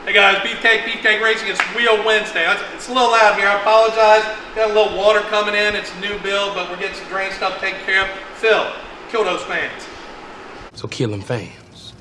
Hey guys, Beefcake Racing. It's Wheel Wednesday. It's a little loud here. I apologize. Got a little water coming in. It's a new build, but we're getting some drain stuff taken care of. Phil, kill those fans. So kill them fans.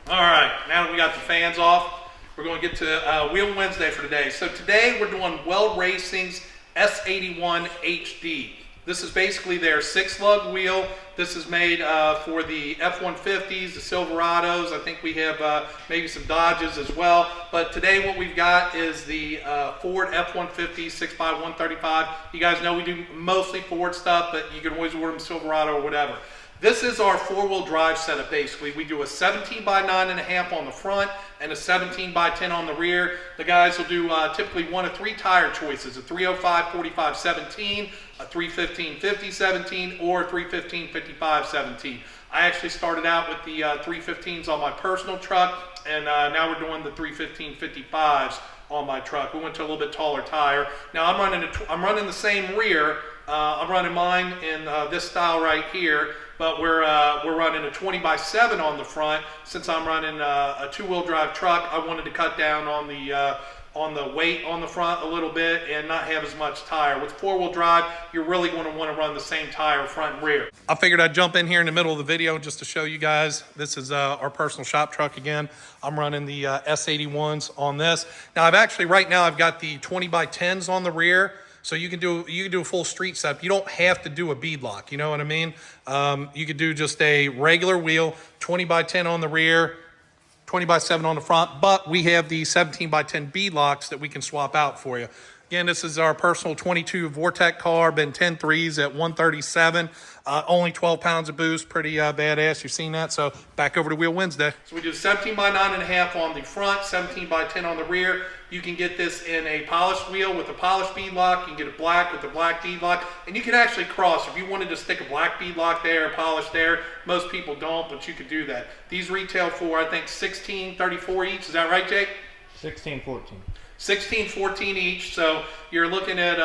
All right, now that we got the fans off, we're going to get to Wheel Wednesday for today. So today we're doing Weld Racing's S81 HD. This is basically their 6-lug wheel. This is made for the F-150s, the Silverados. I think we have maybe some Dodges as well. But today what we've got is the Ford F-150 6x135. You guys know we do mostly Ford stuff, but you can always order them Silverado or whatever. This is our 4-wheel drive setup basically. We do a 17 by 9.5 on the front and a 17 by 10 on the rear. The guys will do typically one of 3 tire choices, a 305 45 17, a 315 50 17, or a 315 55 17. I actually started out with the 315s on my personal truck, and now we're doing the 315 55s on my truck. We went to a little bit taller tire. Now I'm running the same rear. I'm running mine in this style right here, but we're running a 20 by 7 on the front. Since I'm running a 2-wheel drive truck, I wanted to cut down on the weight on the front a little bit and not have as much tire. With 4-wheel drive, you're really going to want to run the same tire front and rear. I figured I'd jump in here in the middle of the video just to show you guys. This is our personal shop truck again. I'm running the S81s on this. Now right now I've got the 20 by 10s on the rear. So you can do a full street setup. You don't have to do a bead lock, you know what I mean? You could do just a regular wheel, 20 by 10 on the rear, 20 by 7 on the front, but we have the 17 by 10 bead locks that we can swap out for you. Again, this is our personal 22 Vortec car, been 10.3s at 137, only 12 pounds of boost, pretty badass. You've seen that, so back over to Wheel Wednesday. So we do 17 by 9.5 on the front, 17 by 10 on the rear. You can get this in a polished wheel with a polished bead lock. You can get it black with a black bead lock, and you can actually cross. If you wanted to stick a black bead lock there, polished there, most people don't, but you could do that. These retail for, I think, $16.34 each. Is that right, Jake? $16.14. $16.14 each, so you're looking at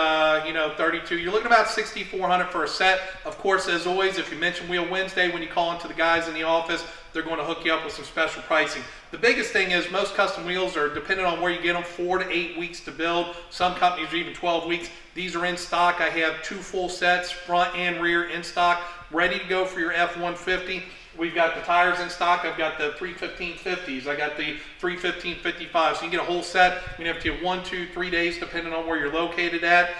32. You're looking at about $6,400 for a set. Of course, as always, if you mention Wheel Wednesday when you call into the guys in the office, they're going to hook you up with some special pricing. The biggest thing is most custom wheels are, depending on where you get them, 4 to 8 weeks to build. Some companies are even 12 weeks. These are in stock. I have 2 full sets, front and rear, in stock, ready to go for your F-150. We've got the tires in stock. I've got the 315 50s. I got the 315 55s. So you can get a whole set. You have to 1, 2, 3 days depending on where you're located at.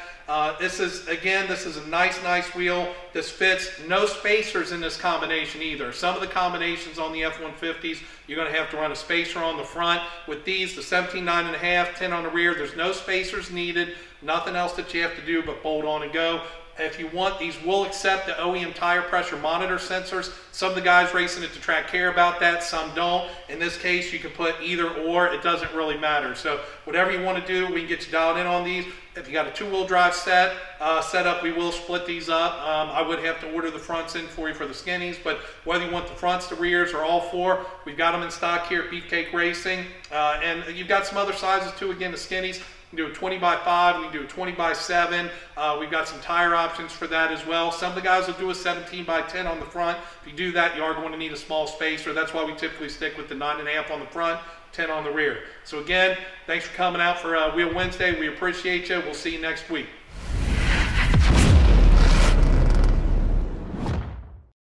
This is a nice wheel. This fits. No spacers in this combination either. Some of the combinations on the F-150s, you're going to have to run a spacer on the front. With these, the 17 9.5, 10 on the rear, there's no spacers needed. Nothing else that you have to do but bolt on and go. If you want, these will accept the OEM tire pressure monitor sensors. Some of the guys racing at the track care about that, some don't. In this case, you can put either or. It doesn't really matter. So whatever you want to do, we can get you dialed in on these. If you got a 2-wheel drive setup, we will split these up. I would have to order the fronts in for you for the skinnies, but whether you want the fronts, the rears, or all 4, we've got them in stock here at Beefcake Racing. And you've got some other sizes too, again, the skinnies. We can do a 20 by 5, we can do a 20 by 7. We've got some tire options for that as well. Some of the guys will do a 17 by 10 on the front. If you do that, you are going to need a small spacer. That's why we typically stick with the 9.5 on the front, 10 on the rear. So again, thanks for coming out for Wheel Wednesday. We appreciate you. We'll see you next week.